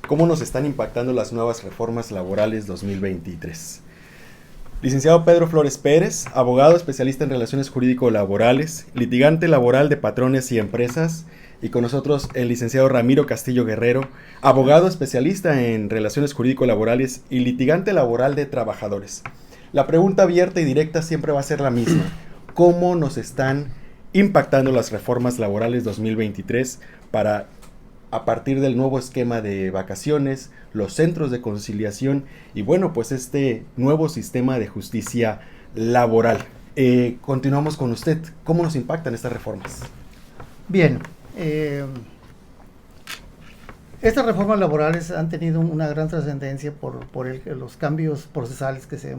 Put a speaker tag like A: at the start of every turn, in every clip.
A: ¿Cómo nos están impactando las nuevas reformas laborales 2023? Licenciado Pedro Flores Pérez, abogado especialista en relaciones jurídico-laborales, litigante laboral de patrones y empresas, y con nosotros el licenciado Ramiro Castillo Guerrero, abogado especialista en relaciones jurídico-laborales y litigante laboral de trabajadores. La pregunta abierta y directa siempre va a ser la misma. ¿Cómo nos están impactando las reformas laborales 2023 a partir del nuevo esquema de vacaciones, los centros de conciliación y bueno, pues este nuevo sistema de justicia laboral? Continuamos con usted. ¿Cómo nos impactan estas reformas?
B: Bien, estas reformas laborales han tenido una gran trascendencia por los cambios procesales que se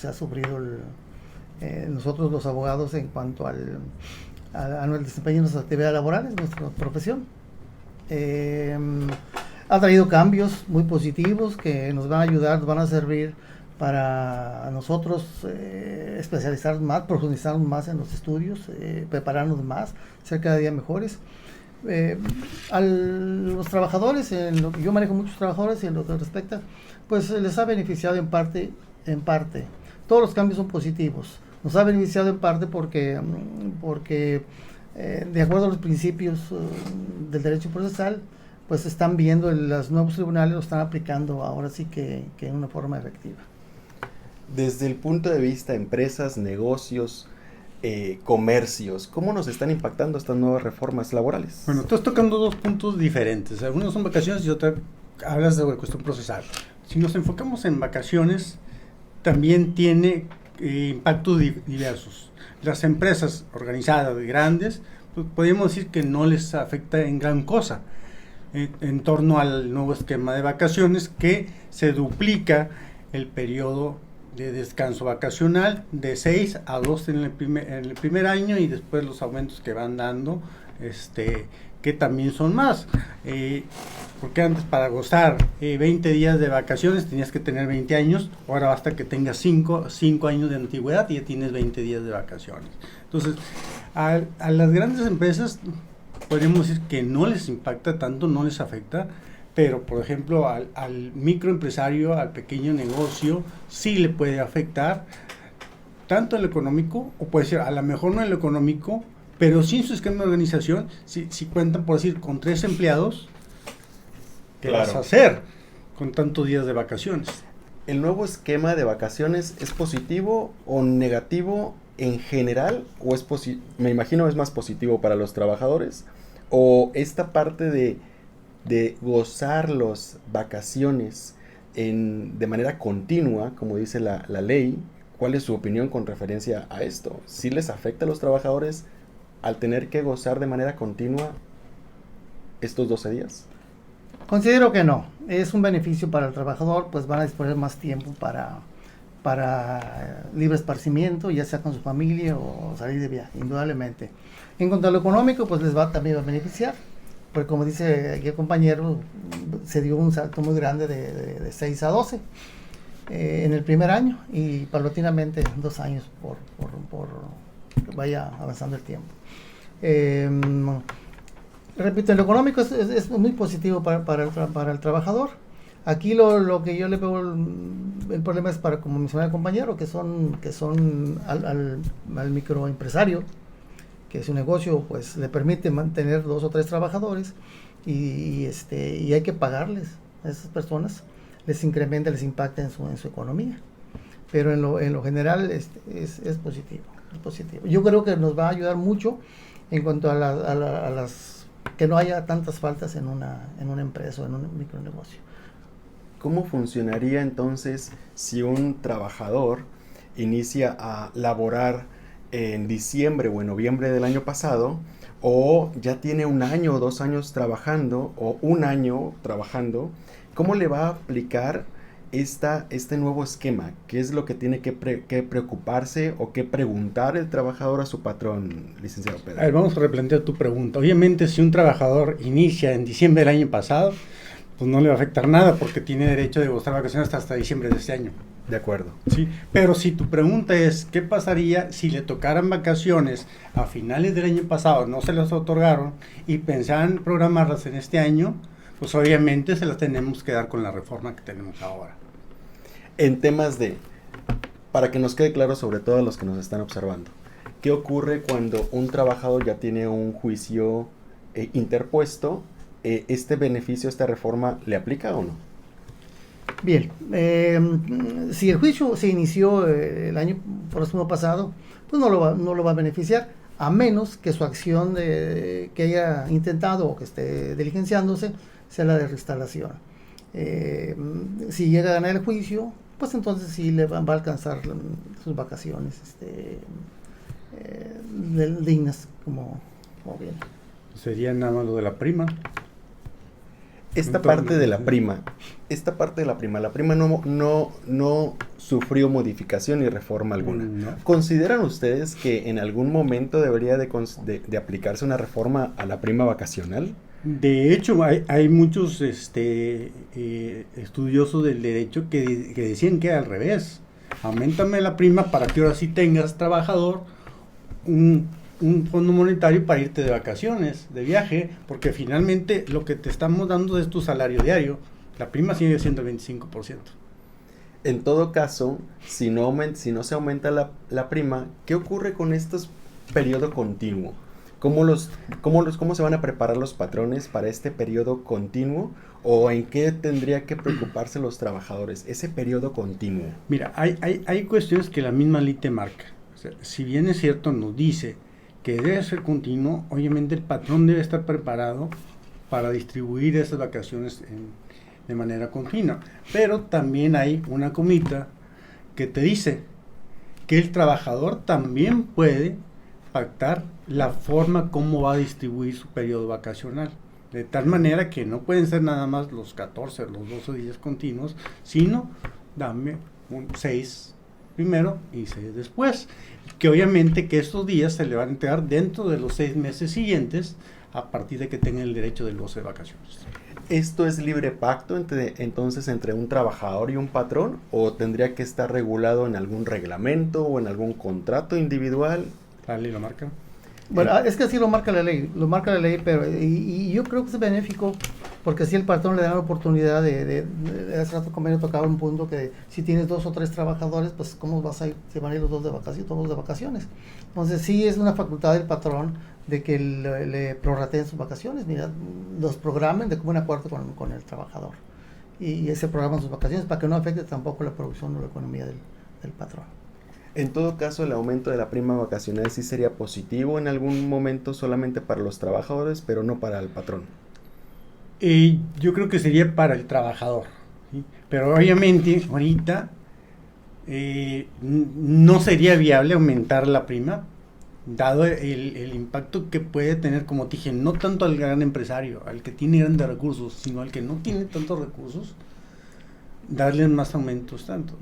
B: ha sufrido nosotros los abogados en cuanto al desempeño de nuestras actividades laborales, nuestra profesión. Ha traído cambios muy positivos que nos van a ayudar, nos van a servir para nosotros especializarnos más, profundizarnos más en los estudios, prepararnos más, ser cada día mejores. A los trabajadores, yo manejo muchos trabajadores y en lo que respecta, pues les ha beneficiado en parte. Todos los cambios son positivos. Nos ha beneficiado en parte porque de acuerdo a los principios del derecho procesal, pues están viendo, los nuevos tribunales lo están aplicando ahora sí que en una forma efectiva.
A: Desde el punto de vista de empresas, negocios, comercios, ¿cómo nos están impactando estas nuevas reformas laborales?
C: Bueno, estás tocando dos puntos diferentes. Uno son vacaciones y otra hablas de la cuestión procesal. Si nos enfocamos en vacaciones, también tiene impactos diversos. Las empresas organizadas y grandes, pues podríamos decir que no les afecta en gran cosa en torno al nuevo esquema de vacaciones, que se duplica el periodo de descanso vacacional de 6 a 2 en el primer año, y después los aumentos que van dando, que también son más, porque antes para gozar 20 días de vacaciones tenías que tener 20 años, ahora basta que tengas 5 años de antigüedad y ya tienes 20 días de vacaciones. Entonces, a las grandes empresas podríamos decir que no les impacta tanto, no les afecta, pero por ejemplo al microempresario, al pequeño negocio, sí le puede afectar, tanto en lo económico, o puede ser a lo mejor no en lo económico, pero sin su esquema de organización. Si cuentan, por decir, con 3 empleados, ¿qué vas a hacer con tantos días de vacaciones?
A: ¿El nuevo esquema de vacaciones es positivo o negativo en general? ¿O me imagino es más positivo para los trabajadores? ¿O esta parte de gozar las vacaciones de manera continua, como dice la ley? ¿Cuál es su opinión con referencia a esto? ¿Sí les afecta a los trabajadores al tener que gozar de manera continua estos 12 días?
B: Considero que no. Es un beneficio para el trabajador, pues van a disponer más tiempo para libre esparcimiento, ya sea con su familia o salir de viaje, indudablemente. En cuanto a lo económico, pues también va a beneficiar, porque como dice aquí el compañero, se dio un salto muy grande de 6 a 12 en el primer año, y paulatinamente 2 años por vaya avanzando el tiempo. Repito, en lo económico es muy positivo para el trabajador. Aquí lo que yo le veo el problema es para, como mencionaba el compañero, que son al microempresario, que su negocio pues le permite mantener 2 o 3 trabajadores y hay que pagarles a esas personas, les incrementa, les impacta en su economía. Pero en lo general es positivo. Yo creo que nos va a ayudar mucho en cuanto a las que no haya tantas faltas en una empresa o en un micronegocio.
A: ¿Cómo funcionaría entonces si un trabajador inicia a laborar en diciembre o en noviembre del año pasado, o ya tiene 1 año o 2 años trabajando, o 1 año trabajando? ¿Cómo le va a aplicar este nuevo esquema? ¿Qué es lo que tiene que preocuparse o que preguntar el trabajador a su patrón, licenciado Pedro?
C: A ver, vamos a replantear tu pregunta. Obviamente, si un trabajador inicia en diciembre del año pasado, pues no le va a afectar nada, porque tiene derecho de gozar vacaciones hasta diciembre de este año.
A: De acuerdo.
C: Sí, pero si tu pregunta es, ¿qué pasaría si le tocaran vacaciones a finales del año pasado, no se las otorgaron y pensaban programarlas en este año? pues obviamente se las tenemos que dar con la reforma que tenemos ahora.
A: En temas de, para que nos quede claro sobre todo a los que nos están observando, ¿qué ocurre cuando un trabajador ya tiene un juicio interpuesto? ¿Este beneficio, esta reforma, le aplica o no?
B: Bien, si el juicio se inició el año próximo pasado, pues no lo va a beneficiar, a menos que su acción que haya intentado o que esté diligenciándose sea la de reinstalación. Si llega a ganar el juicio, pues entonces sí le va a alcanzar sus vacaciones dignas, como bien.
C: Sería nada más lo de la prima.
A: Esta parte de la prima, la prima no sufrió modificación ni reforma alguna.
C: No.
A: ¿Consideran ustedes que en algún momento debería de aplicarse una reforma a la prima vacacional?
C: De hecho, hay muchos estudiosos del derecho que decían que al revés. Auméntame la prima para que ahora sí tengas, trabajador, un fondo monetario para irte de vacaciones, de viaje, porque finalmente lo que te estamos dando es tu salario diario. La prima sigue siendo el 25%.
A: En todo caso, si no se aumenta la prima, ¿qué ocurre con estos periodo continuo? ¿Cómo se van a preparar los patrones para este periodo continuo? ¿O en qué tendría que preocuparse los trabajadores? Ese periodo continuo.
C: Mira, hay cuestiones que la misma ley te marca. O sea, si bien es cierto, nos dice que debe ser continuo, obviamente el patrón debe estar preparado para distribuir esas vacaciones de manera continua. Pero también hay una comita que te dice que el trabajador también puede pactar la forma como va a distribuir su periodo vacacional. De tal manera que no pueden ser nada más los 14, los 12 días continuos, sino dame 6 primero y 6 después. Que obviamente que estos días se le van a entregar dentro de los 6 meses siguientes a partir de que tengan el derecho del goce de vacaciones.
A: ¿Esto es libre pacto entonces entre un trabajador y un patrón? ¿O tendría que estar regulado en algún reglamento o en algún contrato individual?
C: ¿La ley lo marca?
B: Bueno, es que así lo marca la ley, pero y yo creo que es benéfico, porque así el patrón le da la oportunidad hace rato convenio tocaba un punto que si tienes 2 o 3 trabajadores, pues cómo vas a ir, se van a ir los dos de vacaciones, todos de vacaciones. Entonces sí es una facultad del patrón de que le prorrateen sus vacaciones, mira, los programen de común acuerdo con el trabajador. Y se programan sus vacaciones para que no afecte tampoco la producción o la economía del patrón.
A: En todo caso, el aumento de la prima vacacional sí sería positivo en algún momento solamente para los trabajadores, pero no para el patrón.
C: Yo creo que sería para el trabajador, ¿sí? Pero obviamente ahorita no sería viable aumentar la prima, dado el impacto que puede tener, como te dije, no tanto al gran empresario, al que tiene grandes recursos, sino al que no tiene tantos recursos, darle más aumentos tanto.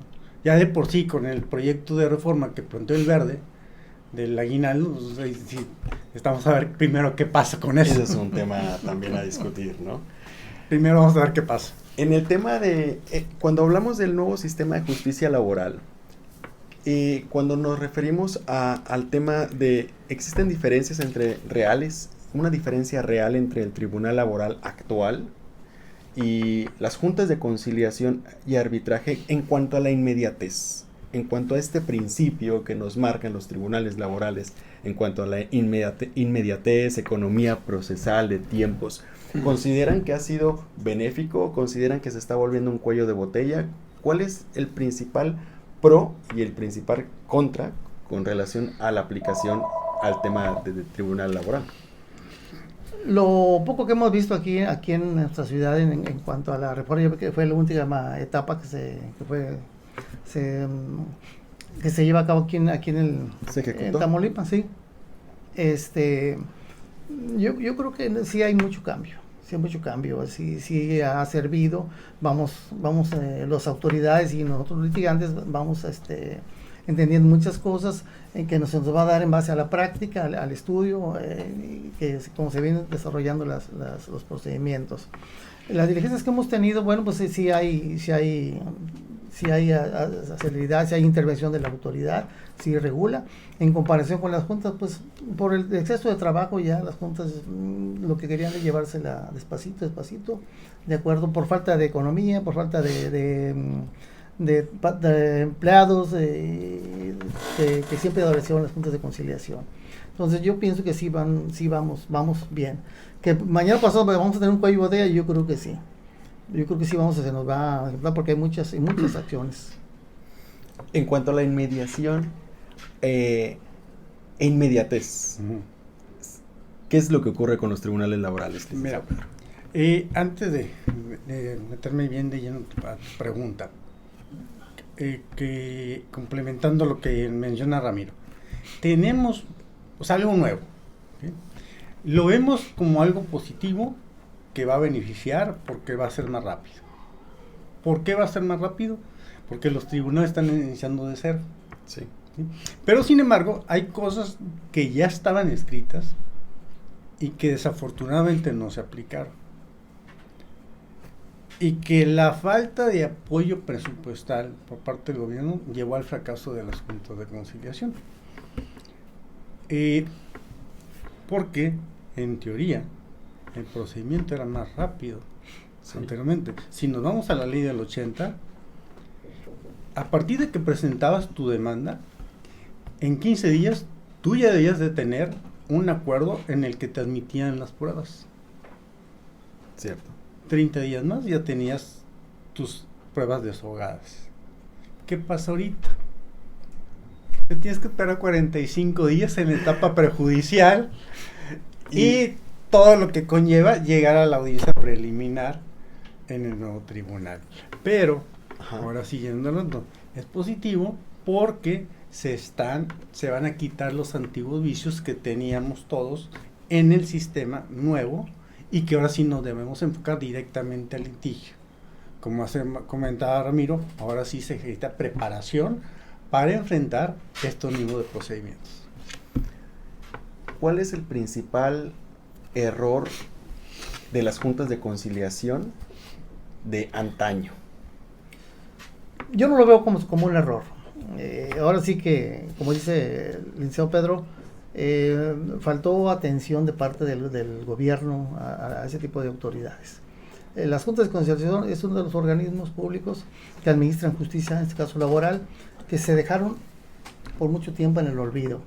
C: Ya de por sí, con el proyecto de reforma que planteó el Verde, del aguinaldo, pues, sí, estamos a ver primero qué pasa con eso.
A: Ese es un tema también a discutir, ¿no?
C: Primero vamos a ver qué pasa.
A: En el tema de, cuando hablamos del nuevo sistema de justicia laboral, cuando nos referimos al tema de, existen diferencias una diferencia real entre el tribunal laboral actual y las juntas de conciliación y arbitraje en cuanto a la inmediatez, en cuanto a este principio que nos marcan los tribunales laborales, en cuanto a la inmediatez, economía procesal de tiempos. ¿Consideran que ha sido benéfico? ¿Consideran que se está volviendo un cuello de botella? ¿Cuál es el principal pro y el principal contra con relación a la aplicación al tema del tribunal laboral?
B: Lo poco que hemos visto aquí en nuestra ciudad en cuanto a la reforma, que fue la última etapa que se lleva a cabo aquí en Tamaulipas, sí. Yo creo que sí hay mucho cambio, sí ha servido. Vamos las autoridades y nosotros litigantes vamos entendiendo muchas cosas que nos va a dar en base a la práctica, al estudio, cómo se vienen desarrollando los procedimientos. Las diligencias que hemos tenido, bueno, pues sí hay si hay celeridad, si hay intervención de la autoridad, si regula. En comparación con las juntas, pues por el exceso de trabajo ya las juntas lo que querían es llevársela despacito, de acuerdo, por falta de economía, por falta de empleados que siempre adolecieron las juntas de conciliación. Entonces yo pienso que sí vamos bien. Que mañana pasado vamos a tener un cuello de botella, yo creo que sí. Yo creo que sí se nos va a porque hay muchas acciones.
A: En cuanto a la inmediación e inmediatez, ¿qué es lo que ocurre con los tribunales laborales?
C: Mira, antes de meterme bien de lleno a tu pregunta, que complementando lo que menciona Ramiro, tenemos algo nuevo, ¿sí? Lo vemos como algo positivo que va a beneficiar porque va a ser más rápido. ¿Por qué va a ser más rápido? Porque los tribunales están iniciando de cero.
A: Sí.
C: ¿Sí? Pero sin embargo, hay cosas que ya estaban escritas y que desafortunadamente no se aplicaron. Y que la falta de apoyo presupuestal por parte del gobierno llevó al fracaso de las juntas de conciliación. Porque, en teoría, el procedimiento era más rápido anteriormente. Si nos vamos a la ley del 80, a partir de que presentabas tu demanda, en 15 días tú ya debías de tener un acuerdo en el que te admitían las pruebas.
A: Cierto.
C: 30 días más ya tenías tus pruebas desahogadas. ¿Qué pasa ahorita? Te tienes que esperar 45 días en la etapa prejudicial y todo lo que conlleva llegar a la audiencia preliminar en el nuevo tribunal. Pero, ahora siguiendo hablando, es positivo porque se van a quitar los antiguos vicios que teníamos todos en el sistema nuevo y que ahora sí nos debemos enfocar directamente al litigio. Como comentaba Ramiro, ahora sí se necesita preparación para enfrentar estos mismos de procedimientos.
A: ¿Cuál es el principal error de las juntas de conciliación de antaño?
B: Yo no lo veo como un error. Ahora sí que, como dice el licenciado Pedro, faltó atención de parte del gobierno a ese tipo de autoridades. Las juntas de conciliación es uno de los organismos públicos que administran justicia, en este caso laboral, que se dejaron por mucho tiempo en el olvido.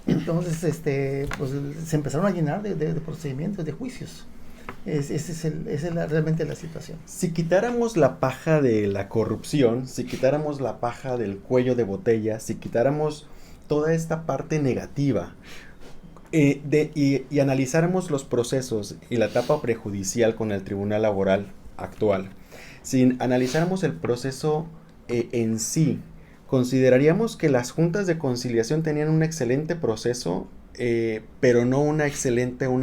B: Entonces, pues se empezaron a llenar de procedimientos, de juicios. Esa es realmente la situación.
A: Si quitáramos la paja de la corrupción, si quitáramos la paja del cuello de botella, si quitáramos toda esta parte negativa y analizáramos los procesos y la etapa prejudicial con el Tribunal Laboral actual, si analizáramos el proceso en sí, consideraríamos que las juntas de conciliación tenían un excelente proceso, pero no una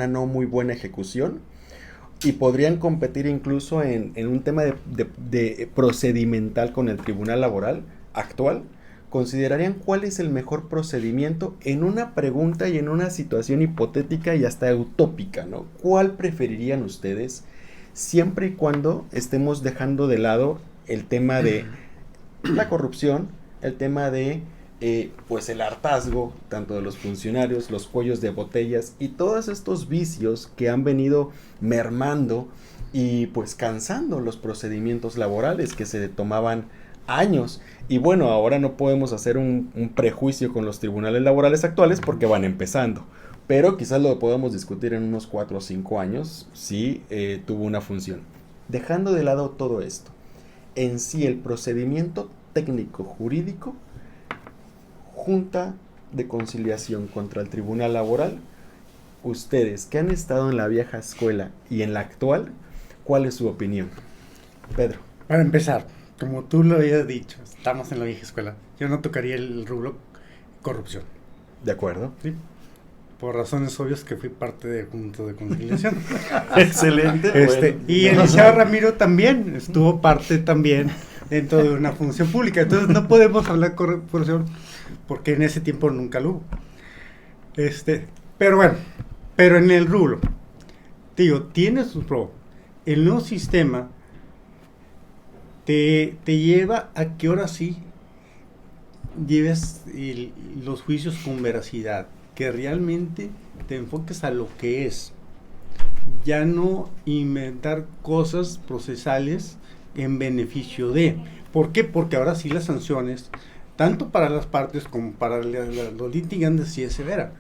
A: no muy buena ejecución, y podrían competir incluso en un tema de procedimental con el Tribunal Laboral actual. ¿Considerarían cuál es el mejor procedimiento en una pregunta y en una situación hipotética y hasta utópica, ¿no? ¿Cuál preferirían ustedes, siempre y cuando estemos dejando de lado el tema de la corrupción, el tema de pues el hartazgo, tanto de los funcionarios, los cuellos de botellas y todos estos vicios que han venido mermando y pues cansando los procedimientos laborales que se tomaban años? Y bueno, ahora no podemos hacer un prejuicio con los tribunales laborales actuales porque van empezando, pero quizás lo podemos discutir en unos 4 o 5 años si tuvo una función. Dejando de lado todo esto, en sí el procedimiento técnico jurídico, junta de conciliación contra el Tribunal Laboral, ustedes que han estado en la vieja escuela y en la actual, ¿cuál es su opinión? Pedro.
C: Para empezar, como tú lo habías dicho, estamos en la vieja escuela. Yo no tocaría el rubro corrupción.
A: De acuerdo.
C: ¿Sí? Por razones obvias que fui parte de junta de conciliación.
A: Excelente. Bueno.
C: Y el licenciado Ramiro también estuvo parte también dentro de una función pública. Entonces no podemos hablar de corrupción porque en ese tiempo nunca lo hubo. Pero bueno, pero en el rubro, digo, tiene sus pros. El nuevo sistema te lleva a que ahora sí lleves los juicios con veracidad, que realmente te enfoques a lo que es, ya no inventar cosas procesales en beneficio de. ¿Por qué? Porque ahora sí las sanciones, tanto para las partes como para los litigantes, sí es severa.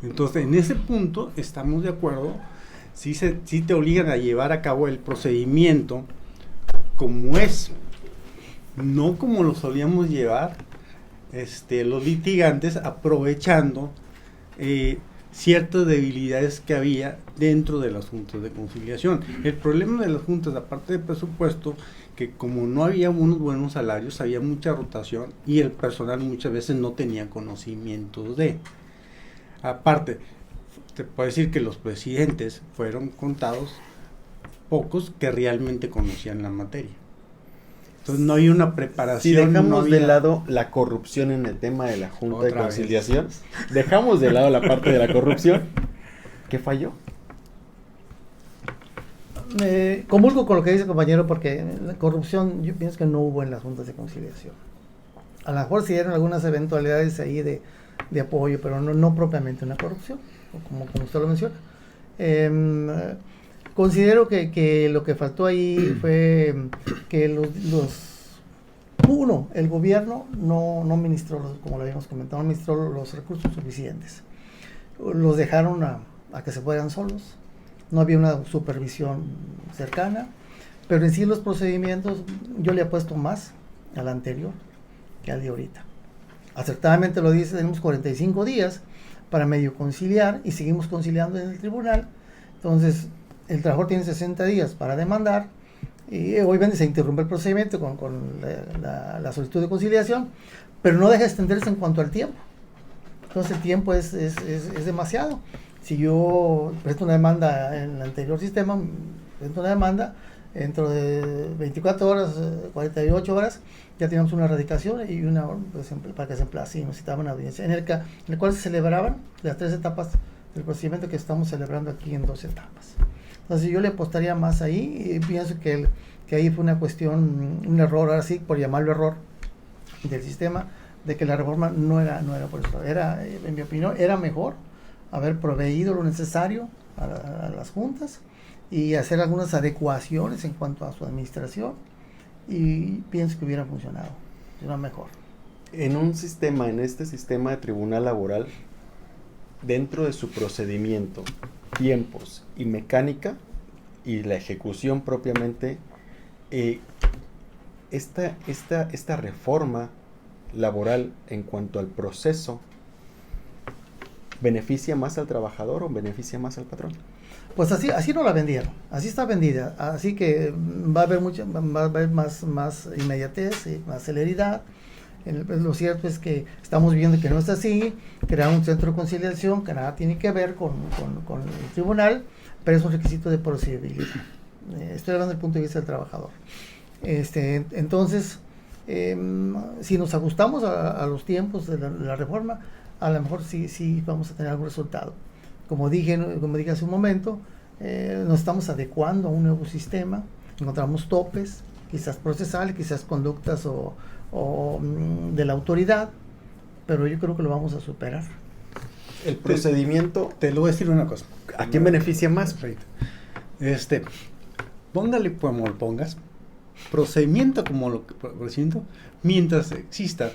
C: Entonces, en ese punto estamos de acuerdo, sí te obligan a llevar a cabo el procedimiento como es, no como lo solíamos llevar los litigantes, aprovechando ciertas debilidades que había dentro de las juntas de conciliación. El problema de las juntas, aparte del presupuesto, que como no había unos buenos salarios, había mucha rotación y el personal muchas veces no tenía conocimientos de. Aparte, te puedo decir que los presidentes fueron contados, pocos que realmente conocían la materia. Entonces no hay una preparación.
A: Si dejamos
C: no había...
A: de lado la corrupción en el tema de la Junta de
C: Otra
A: Conciliación, dejamos de lado la parte de la corrupción, ¿qué falló?
B: Comulgo con lo que dice el compañero, porque la corrupción yo pienso que no hubo en las juntas de conciliación. A lo mejor sí dieron algunas eventualidades ahí de apoyo, pero no propiamente una corrupción, como usted lo menciona. Considero que lo que faltó ahí fue que el gobierno no ministró, como lo habíamos comentado, no ministró los recursos suficientes. Los dejaron a que se fueran solos. No había una supervisión cercana, pero en sí los procedimientos yo le apuesto más al anterior que al de ahorita. Acertadamente lo dice, tenemos 45 días para medio conciliar y seguimos conciliando en el tribunal. Entonces, el trabajador tiene 60 días para demandar y obviamente se interrumpe el procedimiento con la solicitud de conciliación, pero no deja de extenderse en cuanto al tiempo. Entonces, el tiempo es demasiado. Si yo presto una demanda en el anterior sistema, presto una demanda, dentro de 24 horas, 48 horas, ya teníamos una erradicación y una pues, para que se emplace y nos citaban una audiencia, en el cual se celebraban las 3 etapas del procedimiento que estamos celebrando aquí en 2 etapas. Entonces yo le apostaría más ahí y pienso que ahí fue una cuestión, un error, ahora sí, por llamarlo error, del sistema, de que la reforma no era por eso. Era, en mi opinión, era mejor haber proveído lo necesario a las juntas y hacer algunas adecuaciones en cuanto a su administración, y pienso que hubiera funcionado mejor.
A: En este sistema de tribunal laboral, dentro de su procedimiento, tiempos y mecánica y la ejecución propiamente, esta reforma laboral en cuanto al proceso, ¿beneficia más al trabajador o beneficia más al patrón?
B: Pues así no la vendieron, así está vendida, así que va a haber más inmediatez y más celeridad. Lo cierto es que estamos viendo que no es así, crear un centro de conciliación que nada tiene que ver con el tribunal, pero es un requisito de procedibilidad. Estoy hablando del punto de vista del trabajador. Entonces, si nos ajustamos a los tiempos de la reforma, a lo mejor sí vamos a tener algún resultado. Como dije hace un momento, nos estamos adecuando a un nuevo sistema, encontramos topes, quizás procesales, quizás conductas o de la autoridad, pero yo creo que lo vamos a superar.
A: El procedimiento...
C: Te lo voy a decir una cosa.
A: ¿A quién beneficia más?
C: Póngale como lo pongas, procedimiento como lo que procedimiento, mientras exista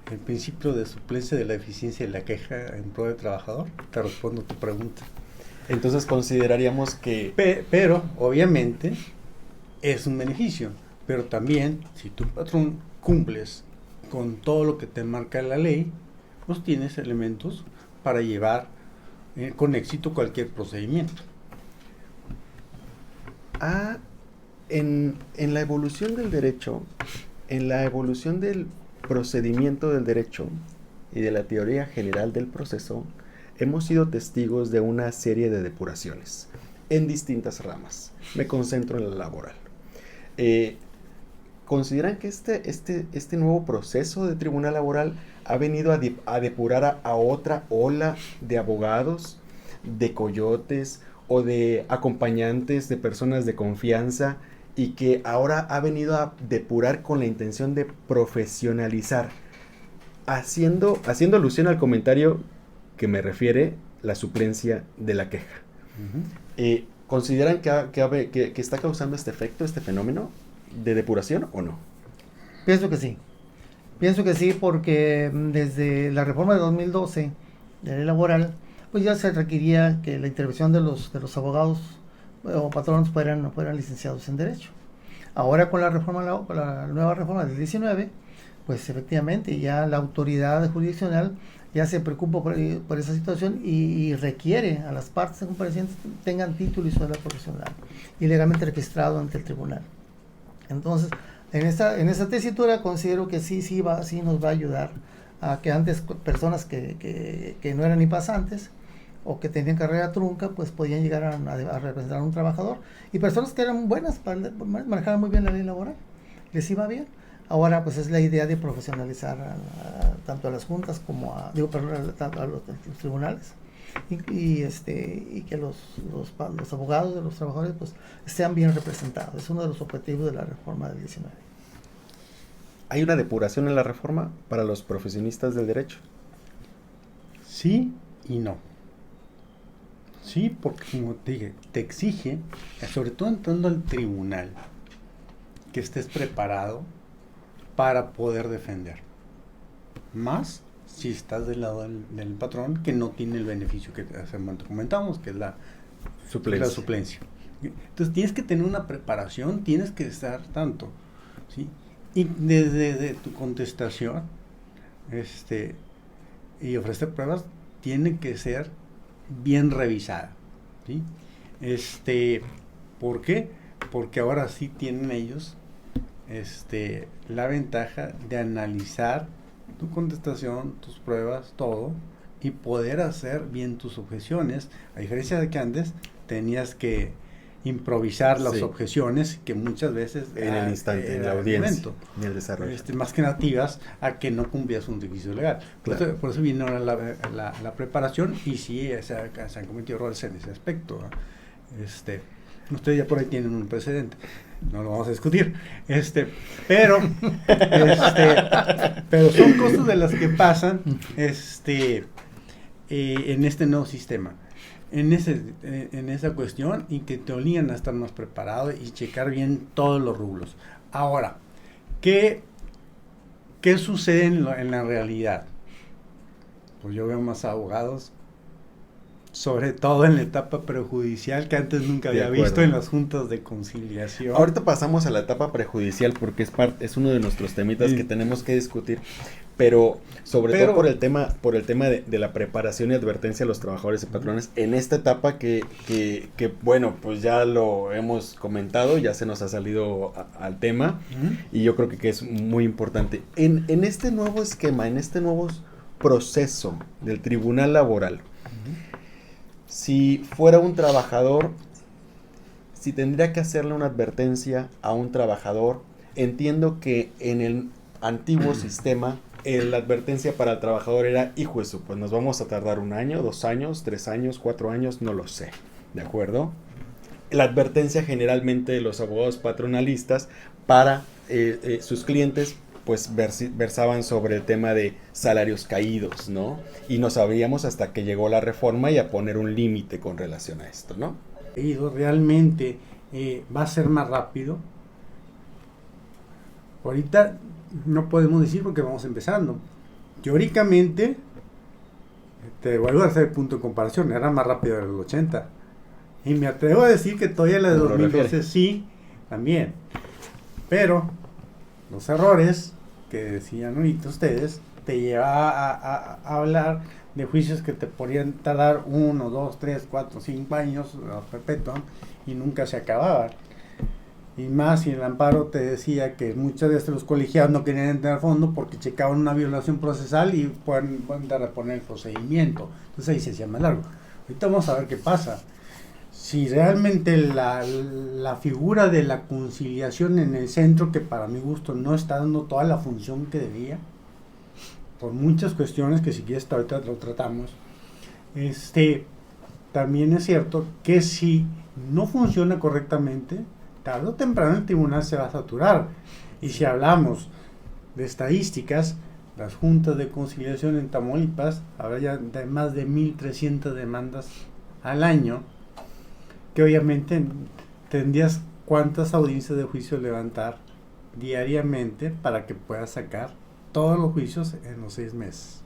C: el principio de suplencia de la eficiencia y la queja en pro del trabajador, te respondo tu pregunta.
A: Entonces consideraríamos que...
C: Pero, obviamente, es un beneficio. Pero también, si tu patrón cumples con todo lo que te marca la ley, pues tienes elementos para llevar con éxito cualquier procedimiento.
A: En la evolución del derecho, en la evolución del procedimiento del derecho y de la teoría general del proceso, hemos sido testigos de una serie de depuraciones en distintas ramas. Me concentro en la laboral. ¿Consideran que este nuevo proceso de tribunal laboral ha venido a depurar a otra ola de abogados, de coyotes o de acompañantes de personas de confianza y que ahora ha venido a depurar con la intención de profesionalizar, haciendo alusión al comentario que me refiere la suplencia de la queja. ¿Consideran que está causando este efecto, este fenómeno de depuración o no?
B: Pienso que sí. Pienso que sí, porque desde la reforma de 2012 de ley laboral, pues ya se requería que la intervención de los abogados o patronos fueran licenciados en Derecho. Ahora con la nueva reforma del 19, pues efectivamente ya la autoridad jurisdiccional ya se preocupa por esa situación y requiere a las partes comparecientes tengan título y cédula profesional y legalmente registrado ante el tribunal. Entonces, en esa tesitura considero que sí nos va a ayudar a que antes personas que no eran ni pasantes o que tenían carrera trunca, pues podían llegar a representar a un trabajador, y personas que eran buenas, manejaban muy bien la ley laboral, les iba bien. Ahora pues es la idea de profesionalizar tanto a las juntas como a los tribunales, y que los abogados de los trabajadores pues sean bien representados. Es uno de los objetivos de la reforma del 19.
A: ¿Hay una depuración en la reforma para los profesionistas del derecho?
C: Sí y no. Sí, porque como te dije, te exige, sobre todo entrando al tribunal, que estés preparado para poder defender. Más si estás del lado del patrón que no tiene el beneficio que hace un momento comentamos, que es la suplencia. Entonces tienes que tener una preparación, tienes que estar tanto, ¿sí? Y desde tu contestación y ofrecer pruebas tiene que ser bien revisada, ¿sí? ¿Por qué? Porque ahora sí tienen ellos la ventaja de analizar tu contestación, tus pruebas, todo, y poder hacer bien tus objeciones, a diferencia de que antes tenías que improvisar las objeciones que muchas veces
A: en el instante, en la audiencia, en el desarrollo,
C: más que nativas a que no cumplías un requisito legal. Claro. Por eso viene ahora la preparación, y sí se han cometido errores en ese aspecto, ¿no? Ustedes ya por ahí tienen un precedente, no lo vamos a discutir, pero son cosas de las que pasan en este nuevo sistema, en esa cuestión, y que te obligan a estar más preparado y checar bien todos los rubros. Ahora, ¿qué sucede en la realidad? Pues yo veo más abogados, sobre todo en la etapa prejudicial, que antes nunca había visto en las juntas de conciliación.
A: Ahorita pasamos a la etapa prejudicial porque es uno de nuestros temitas que tenemos que discutir, pero todo por el tema de la preparación y advertencia a los trabajadores y patrones en esta etapa que bueno, pues ya lo hemos comentado, ya se nos ha salido al tema, y yo creo que es muy importante. En este nuevo esquema, en este nuevo proceso del tribunal laboral, si fuera un trabajador, si tendría que hacerle una advertencia a un trabajador, entiendo que en el antiguo sistema la advertencia para el trabajador era, hijo eso, pues nos vamos a tardar 1 año, 2 años, 3 años, 4 años, no lo sé, ¿de acuerdo? La advertencia generalmente de los abogados patronalistas para sus clientes, pues versaban sobre el tema de salarios caídos, ¿no? Y no sabíamos hasta que llegó la reforma y a poner un límite con relación a esto, ¿no?
C: Realmente va a ser más rápido. Ahorita no podemos decir porque vamos empezando. Teóricamente, te vuelvo a hacer el punto de comparación, era más rápido de los 80. Y me atrevo a decir que todavía la de 2012 sí, también. Pero los errores que decían ahorita ustedes te lleva a hablar de juicios que te podrían tardar 1, 2, 3, 4, 5 años a perpetuo y nunca se acababan. Y más si el amparo te decía que muchas veces los colegiados no querían entrar a fondo porque checaban una violación procesal y pueden dar a poner el procedimiento. Entonces ahí se hacía más largo. Ahorita vamos a ver qué pasa. Si realmente la figura de la conciliación en el centro, que para mi gusto no está dando toda la función que debía, por muchas cuestiones que si quieres ahorita lo tratamos, también es cierto que si no funciona correctamente, tarde o temprano el tribunal se va a saturar. Y si hablamos de estadísticas, las juntas de conciliación en Tamaulipas, habrá ya de más de 1,300 demandas al año, que obviamente tendrías cuántas audiencias de juicio levantar diariamente para que puedas sacar todos los juicios en los 6 meses.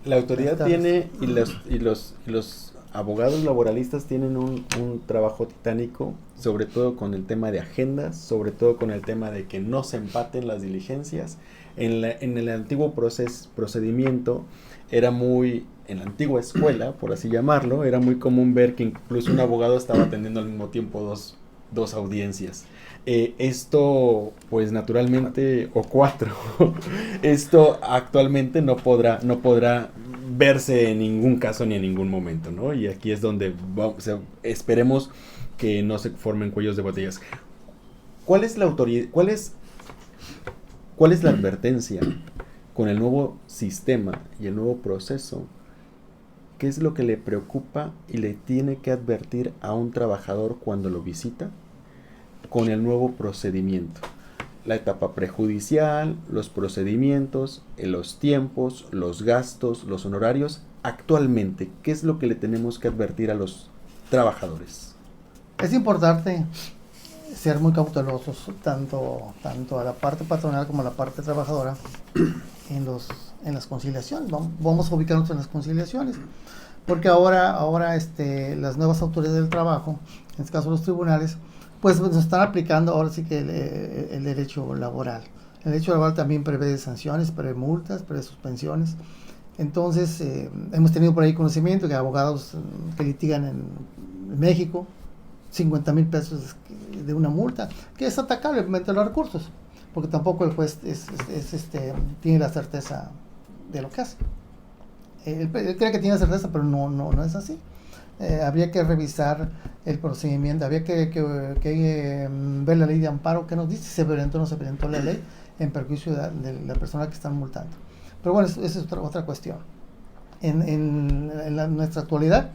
A: La autoridad tiene, y los abogados laboralistas tienen un trabajo titánico, sobre todo con el tema de agendas, sobre todo con el tema de que no se empaten las diligencias. En el antiguo procedimiento era muy, en la antigua escuela, por así llamarlo, era muy común ver que incluso un abogado estaba atendiendo al mismo tiempo dos audiencias. Esto, pues naturalmente, o 4, esto actualmente no podrá verse en ningún caso ni en ningún momento, ¿no? Y aquí es donde esperemos que no se formen cuellos de botellas. ¿Cuál es la advertencia con el nuevo sistema y el nuevo proceso? ¿Qué es lo que le preocupa y le tiene que advertir a un trabajador cuando lo visita con el nuevo procedimiento? La etapa prejudicial, los procedimientos, los tiempos, los gastos, los honorarios. Actualmente, ¿qué es lo que le tenemos que advertir a los trabajadores?
B: Es importante ser muy cautelosos, tanto a la parte patronal como a la parte trabajadora, en las conciliaciones. Vamos a ubicarnos en las conciliaciones, porque ahora las nuevas autoridades del trabajo, en este caso los tribunales, pues nos están aplicando ahora sí que el derecho laboral. El derecho laboral también prevé sanciones, prevé multas, prevé suspensiones. Entonces, hemos tenido por ahí conocimiento que abogados que litigan en México, 50,000 pesos de una multa, que es atacable mediante los recursos, porque tampoco el juez tiene la certeza de lo que hace. Él cree que tiene certeza, pero no es así. Habría que revisar el procedimiento, habría que ver la ley de amparo, que nos dice si se violentó o no se violentó la ley en perjuicio de la persona que están multando. Pero bueno, esa es otra cuestión. En nuestra actualidad,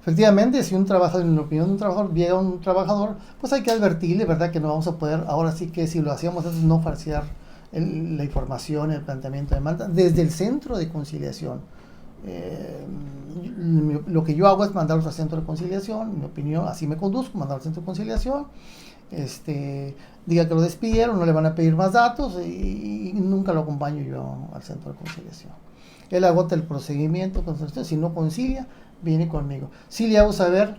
B: efectivamente, si un trabajador, en la opinión de un trabajador, llega un trabajador, pues hay que advertirle, ¿verdad?, que no vamos a poder, ahora sí que si lo hacíamos es no falsear la información, el planteamiento de demanda, desde el centro de conciliación. Lo que yo hago es mandarlos al centro de conciliación, en mi opinión, así me conduzco, mandarlos al centro de conciliación, diga que lo despidieron, no le van a pedir más datos y nunca lo acompaño yo al centro de conciliación. Él agota el procedimiento, si no concilia, viene conmigo. Sí le hago saber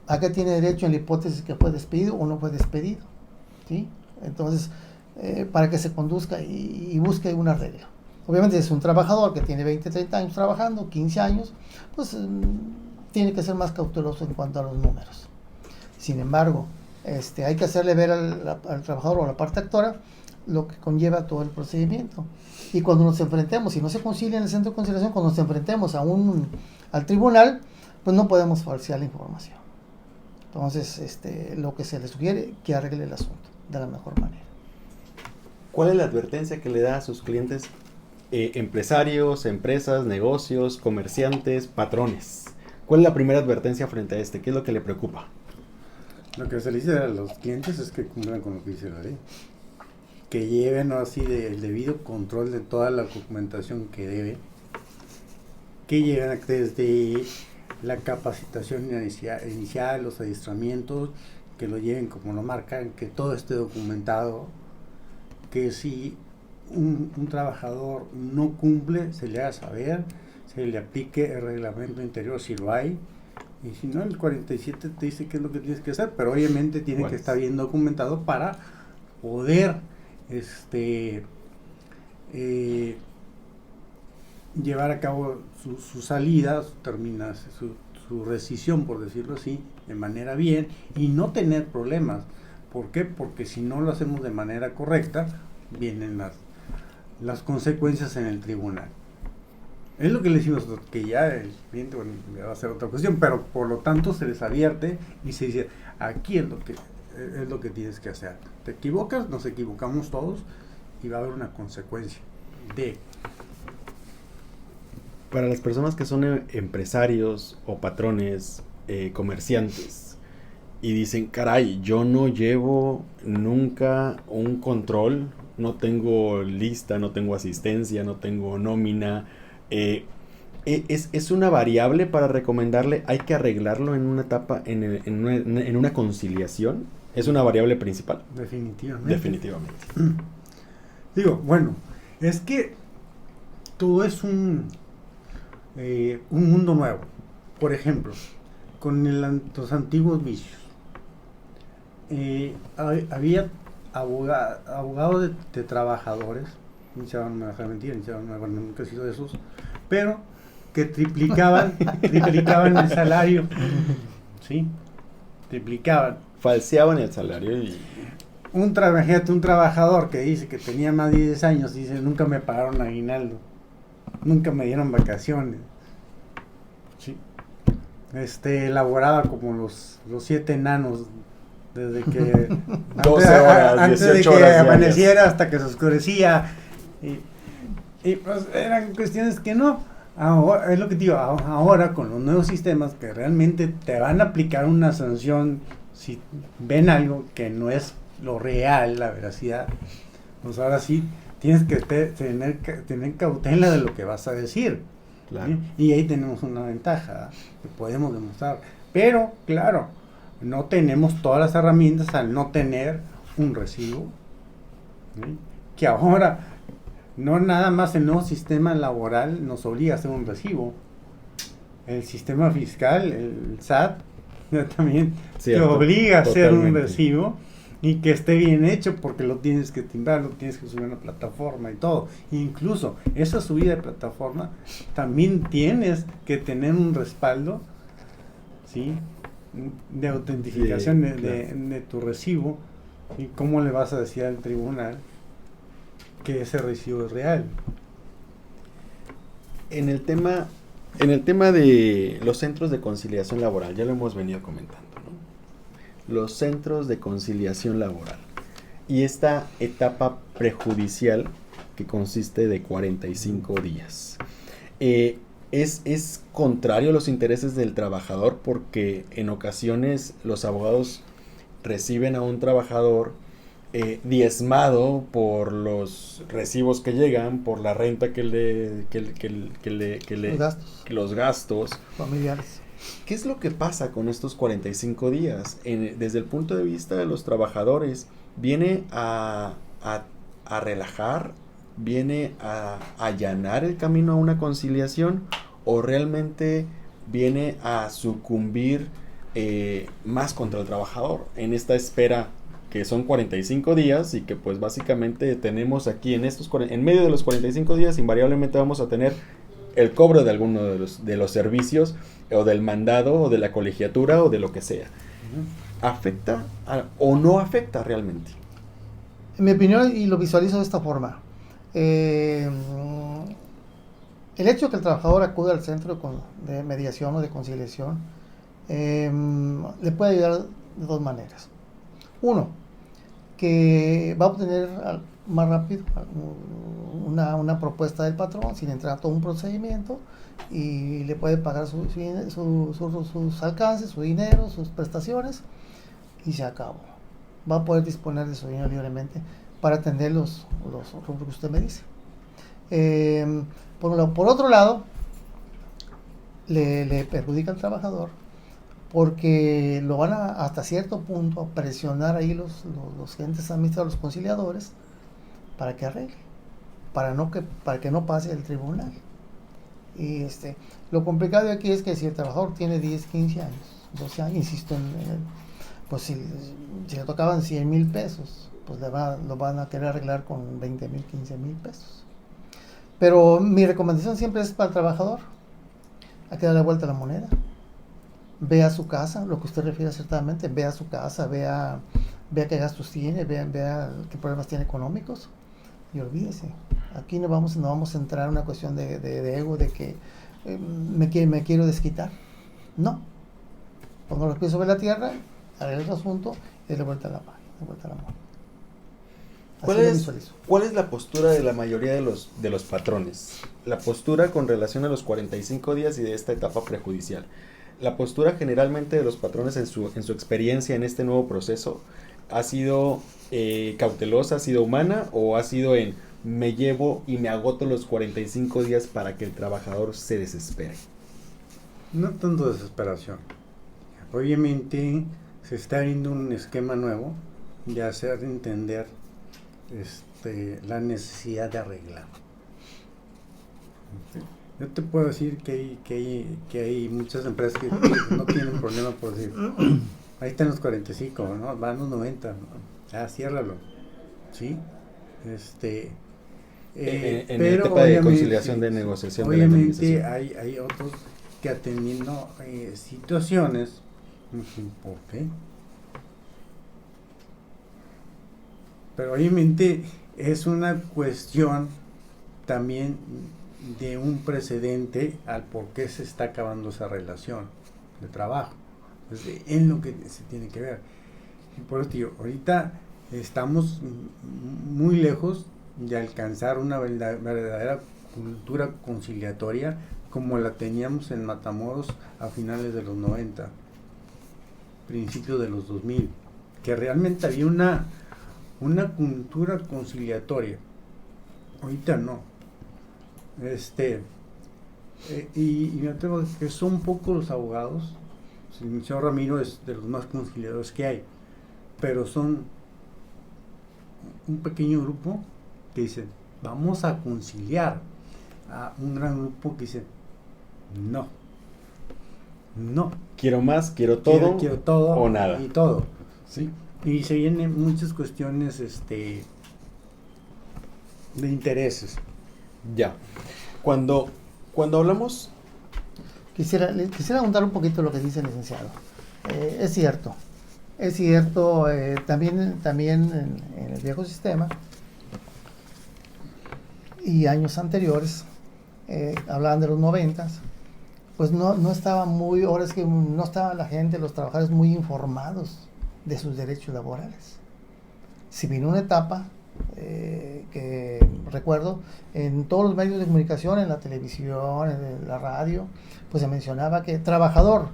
B: a qué tiene derecho en la hipótesis que fue despedido o no fue despedido, ¿sí? Entonces, para que se conduzca y busque una regla. Obviamente, si es un trabajador que tiene 20, 30 años trabajando, 15 años, pues tiene que ser más cauteloso en cuanto a los números. Sin embargo, hay que hacerle ver al trabajador o a la parte actora lo que conlleva todo el procedimiento. Y cuando nos enfrentemos, si no se concilia en el centro de conciliación, cuando nos enfrentemos al tribunal, pues no podemos falsear la información. Entonces, lo que se le sugiere, que arregle el asunto de la mejor manera.
A: ¿Cuál es la advertencia que le da a sus clientes, empresarios, empresas, negocios, comerciantes, patrones? ¿Cuál es la primera advertencia frente a ¿Qué es lo que le preocupa?
C: Lo que se le dice a los clientes es que cumplan con lo que dice la ley. Que lleven así el debido control de toda la documentación que debe. Que lleven desde la capacitación inicial, los adiestramientos, que lo lleven como lo marcan, que todo esté documentado. Que si un trabajador no cumple, se le haga saber, se le aplique el reglamento interior si lo hay. Y si no, el 47 te dice qué es lo que tienes que hacer, pero obviamente tiene que estar bien documentado para poder llevar a cabo su salida, su rescisión, por decirlo así, de manera bien y no tener problemas. ¿Por qué? Porque si no lo hacemos de manera correcta, vienen las consecuencias en el tribunal. Es lo que le decimos, que ya el cliente le va a hacer otra cuestión, pero por lo tanto se les advierte y se dice, aquí es lo que tienes que hacer. Te equivocas, nos equivocamos todos y va a haber una consecuencia
A: Para las personas que son empresarios o patrones, comerciantes, y dicen, caray, yo no llevo nunca un control, no tengo lista, no tengo asistencia, no tengo nómina. Es una variable para recomendarle, hay que arreglarlo en una etapa, en una conciliación. Es una variable principal.
C: Definitivamente. Digo, bueno, es que todo es un mundo nuevo. Por ejemplo, con los antiguos vicios. Había abogados de trabajadores, ni se van a dejar mentir, nunca he sido de esos, pero que triplicaban el salario, ¿sí? Triplicaban.
A: Falseaban el salario y...
C: Imagínate un trabajador que dice que tenía más de 10 años, dice, nunca me pagaron aguinaldo, nunca me dieron vacaciones, ¿sí? Elaboraba como los 7 enanos, desde que
A: 12 horas,
C: antes
A: 18
C: de que
A: horas
C: amaneciera
A: diarias.
C: hasta que se oscurecía, y pues eran cuestiones que no. Ahora, es lo que te digo, ahora con los nuevos sistemas que realmente te van a aplicar una sanción si ven algo que no es lo real, la veracidad, pues ahora sí tienes que tener cautela de lo que vas a decir.
A: Claro.
C: ¿Sí? Y ahí tenemos una ventaja, ¿eh? Que podemos demostrar. Pero, claro, no tenemos todas las herramientas al no tener un recibo, ¿sí? Que ahora, no nada más el nuevo sistema laboral nos obliga a hacer un recibo. El sistema fiscal, el SAT, también te obliga a hacer un recibo y que esté bien hecho porque lo tienes que timbrar, lo tienes que subir a una plataforma y todo. Incluso esa subida de plataforma también tienes que tener un respaldo, ¿sí? De autentificación de tu recibo. ¿Y cómo le vas a decir al tribunal que ese recibo es real?
A: En el tema de los centros de conciliación laboral, ya lo hemos venido comentando, ¿no? Los centros de conciliación laboral y esta etapa prejudicial que consiste de 45 días. Es contrario a los intereses del trabajador porque en ocasiones los abogados reciben a un trabajador diezmado por los recibos que llegan, por la renta los gastos
B: familiares.
A: ¿Qué es lo que pasa con estos 45 días? Desde el punto de vista de los trabajadores, ¿viene a relajar? ¿Viene a allanar el camino a una conciliación? ¿O realmente viene a sucumbir más contra el trabajador en esta espera que son 45 días y que pues básicamente tenemos aquí en medio de los 45 días invariablemente vamos a tener el cobro de alguno de los servicios o del mandado o de la colegiatura o de lo que sea? ¿Afecta o no afecta realmente?
B: En mi opinión, y lo visualizo de esta forma, el hecho de que el trabajador acude al centro de mediación o de conciliación le puede ayudar de dos maneras. Uno, que va a obtener más rápido una propuesta del patrón sin entrar a todo un procedimiento y le puede pagar sus alcances, su dinero, sus prestaciones y se acabó. Va a poder disponer de su dinero libremente para atender los rubros que usted me dice. Por otro lado, le perjudica al trabajador porque lo van hasta cierto punto a presionar ahí los gentes administrativos, los conciliadores, para que arregle, para que no pase el tribunal. Y lo complicado de aquí es que si el trabajador tiene 10, 15 años, 12 años, insisto, pues si le tocaban 100,000 pesos, pues lo van a querer arreglar con 20,000, 15,000 pesos. Pero mi recomendación siempre es para el trabajador, hay que darle vuelta a la moneda. Vea su casa, lo que usted refiere acertadamente, vea su casa, vea qué gastos tiene, vea qué problemas tiene económicos y olvídese. Aquí no vamos a entrar en una cuestión de ego, de que me quiero desquitar. No. Pongo los pies sobre la tierra, arregla el asunto y de vuelta a la mano.
A: ¿Cuál es la postura de la mayoría de los patrones? La postura con relación a los 45 días y de esta etapa prejudicial. la postura generalmente de los patrones en su experiencia en este nuevo proceso ha sido cautelosa, ha sido humana, o ha sido en me llevo y me agoto los 45 días para que el trabajador se desespere?
C: No tanto desesperación. Obviamente se está viendo un esquema nuevo de hacer entender la necesidad de arreglar. Yo te puedo decir que hay muchas empresas que no tienen problema por decir, ahí están los 45, ¿no? Van los 90, ¿no? Ya, ciérralo, ¿sí?
A: En
C: pero
A: el tema de conciliación de negociación de la
C: obviamente
A: indemnización.
C: hay otros que atendiendo situaciones, ¿por qué? Pero obviamente es una cuestión también de un precedente al por qué se está acabando esa relación de trabajo. Entonces, en lo que se tiene que ver. Y por eso digo, ahorita estamos muy lejos de alcanzar una verdadera cultura conciliatoria como la teníamos en Matamoros a finales de los 90, principios de los 2000, que realmente había una cultura conciliatoria. Ahorita no. Y me atrevo que son pocos los abogados. El licenciado Ramiro es de los más conciliadores que hay, pero son un pequeño grupo que dicen vamos a conciliar, a un gran grupo que dice no,
A: Quiero más, quiero todo,
C: quiero todo
A: o nada.
C: y todo,
A: ¿sí?
C: Y se vienen muchas cuestiones de intereses.
A: Ya. Cuando hablamos...
B: Quisiera ahondar un poquito lo que dice el licenciado. Es cierto, también en el viejo sistema y años anteriores, hablaban de los 90s, pues no estaba muy, ahora es que no estaba la gente, los trabajadores muy informados de sus derechos laborales. Si vino una etapa que recuerdo en todos los medios de comunicación, en la televisión, en la radio, pues se mencionaba que trabajador,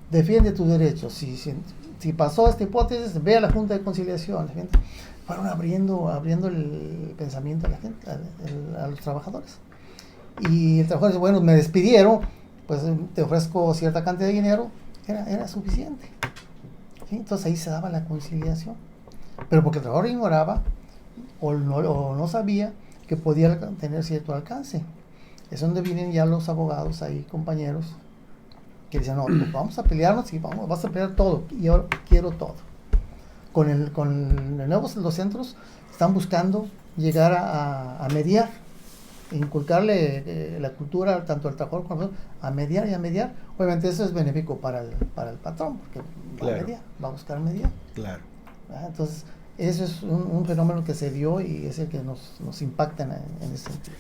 B: defiende tus derechos. Si pasó esta hipótesis, ve a la Junta de Conciliación. La gente fueron abriendo el pensamiento a la gente, a los trabajadores. Y el trabajador dice, bueno, me despidieron, pues te ofrezco cierta cantidad de dinero, era suficiente. ¿Sí? Entonces ahí se daba la conciliación. Pero porque el trabajador ignoraba o no sabía que podía tener cierto alcance. Es donde vienen ya los abogados ahí, compañeros, que dicen, no, pues vamos a pelearnos y vas a pelear todo, y yo quiero todo. Con el nuevo, los centros están buscando llegar a mediar, inculcarle la cultura tanto al trabajador como a mediar y a mediar. Obviamente eso es benéfico para el patrón, porque
A: claro,
B: va a mediar, va a buscar mediar.
A: Claro.
B: Entonces, eso es un fenómeno que se dio y es el que nos impacta en ese sentido.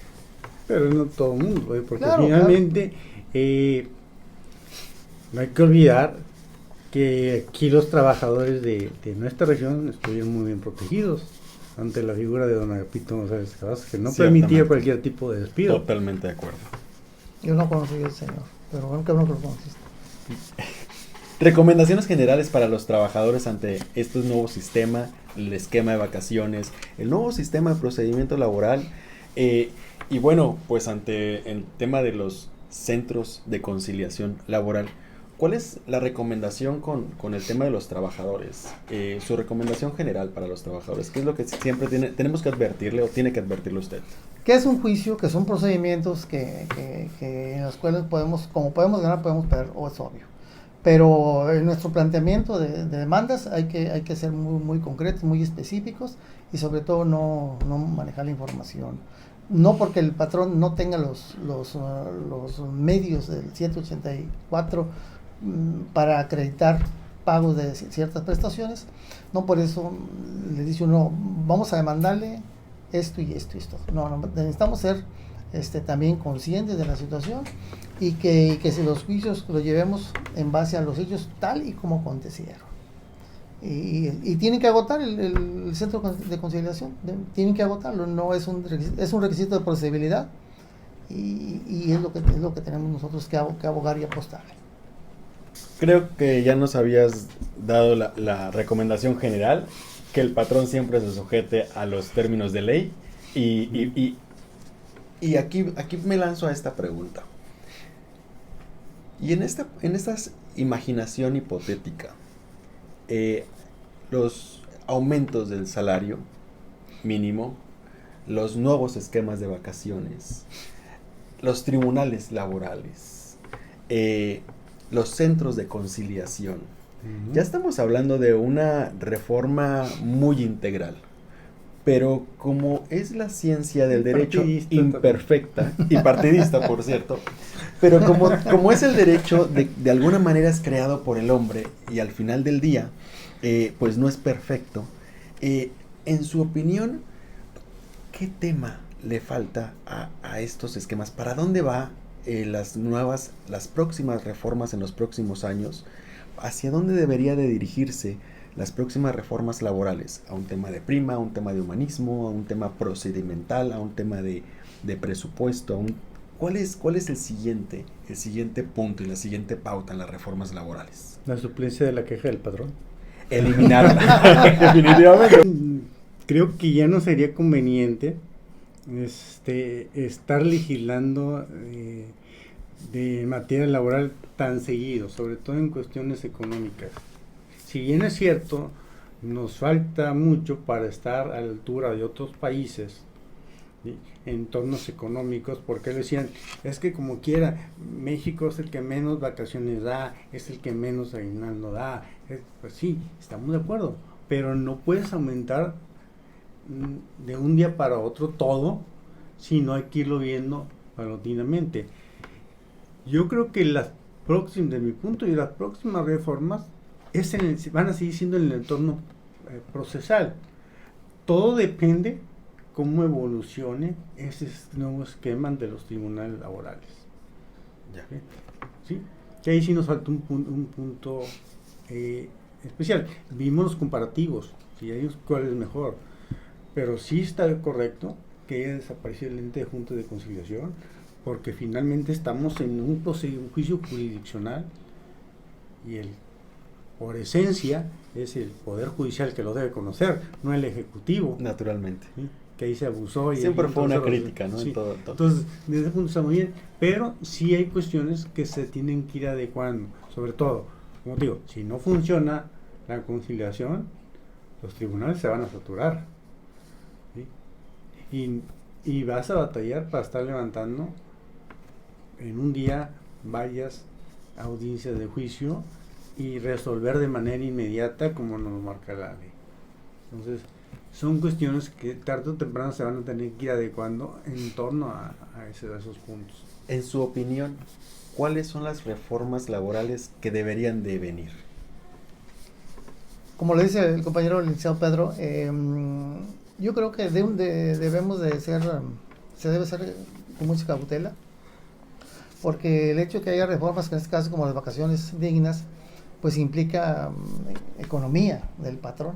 C: Pero no todo el mundo, porque
B: claro,
C: finalmente no hay que olvidar que aquí los trabajadores de nuestra región estuvieron muy bien protegidos ante la figura de don Agapito González Cabas, que no permitía cualquier tipo de despido.
A: Totalmente de acuerdo.
B: Yo no conocí al señor, pero bueno, que no lo conociste.
A: Recomendaciones generales para los trabajadores ante este nuevo sistema, el esquema de vacaciones, el nuevo sistema de procedimiento laboral, y bueno, pues ante el tema de los centros de conciliación laboral. ¿Cuál es la recomendación con el tema de los trabajadores? Su recomendación general para los trabajadores. ¿Qué es lo que siempre tenemos que advertirle o tiene que advertirle usted?
B: ¿Qué es un juicio? Que son procedimientos que en los cuales como podemos ganar, podemos perder, o es obvio. Pero en nuestro planteamiento de demandas hay que ser muy, muy concretos, muy específicos y sobre todo no manejar la información. No porque el patrón no tenga los medios del 184 para acreditar pagos de ciertas prestaciones, no por eso le dice uno, vamos a demandarle esto y esto y esto. No, necesitamos ser también conscientes de la situación y que si los juicios los llevemos en base a los hechos tal y como acontecieron. Y tienen que agotar el centro de conciliación, tienen que agotarlo, no es un requisito de procedibilidad y es lo que tenemos nosotros que abogar y apostarle.
A: Creo que ya nos habías dado la recomendación general, que el patrón siempre se sujete a los términos de ley. Y aquí me lanzo a esta pregunta. Y en esta imaginación hipotética, los aumentos del salario mínimo, los nuevos esquemas de vacaciones, los tribunales laborales, los centros de conciliación. Ya estamos hablando de una reforma muy integral, pero como es la ciencia del derecho imperfecta y partidista, por cierto, pero como es el derecho, de alguna manera es creado por el hombre y al final del día, pues no es perfecto. En su opinión, ¿qué tema le falta a estos esquemas? ¿Para dónde va las próximas reformas en los próximos años? ¿Hacia dónde debería de dirigirse las próximas reformas laborales? ¿A un tema de prima, a un tema de humanismo, a un tema procedimental, a un tema de presupuesto? ¿Cuál es el siguiente punto y la siguiente pauta en las reformas laborales?
C: La suplencia de la queja del patrón.
A: Eliminarla, definitivamente.
C: Creo que ya no sería conveniente estar legislando de materia laboral tan seguido, sobre todo en cuestiones económicas. Si bien es cierto, nos falta mucho para estar a la altura de otros países, ¿sí?, en entornos económicos, porque decían, es que como quiera, México es el que menos vacaciones da, es el que menos aguinaldo da. Pues sí, estamos de acuerdo, pero no puedes aumentar de un día para otro todo, sino hay que irlo viendo paulatinamente. Yo creo que de mi punto de vista, las próximas reformas van a seguir siendo en el entorno procesal. Todo depende cómo evolucione ese nuevo esquema de los tribunales laborales.
A: Ya.
C: ¿Sí? Que ahí sí nos falta un punto especial. Vimos los comparativos, ¿sí? Ahí cuál es mejor. Pero sí está correcto que haya desaparecido el ente de junta de conciliación, porque finalmente estamos en un juicio jurisdiccional y por esencia es el Poder Judicial que lo debe conocer, no el Ejecutivo.
A: Naturalmente.
C: ¿Sí? Que ahí se abusó.
A: Siempre fue una crítica, ¿no?
C: Sí.
A: En todo.
C: Entonces, desde ese punto está muy bien, pero sí hay cuestiones que se tienen que ir adecuando. Sobre todo, como digo, si no funciona la conciliación, los tribunales se van a saturar. ¿Sí? Y vas a batallar para estar levantando en un día varias audiencias de juicio y resolver de manera inmediata como nos marca la ley. Entonces, son cuestiones que tarde o temprano se van a tener que ir adecuando en torno a esos puntos.
A: En su opinión, ¿cuáles son las reformas laborales que deberían de venir?
B: Como le dice el compañero licenciado Pedro, yo creo que se debe ser con mucha cautela, porque el hecho de que haya reformas, que en este caso como las vacaciones dignas, pues implica economía del patrón.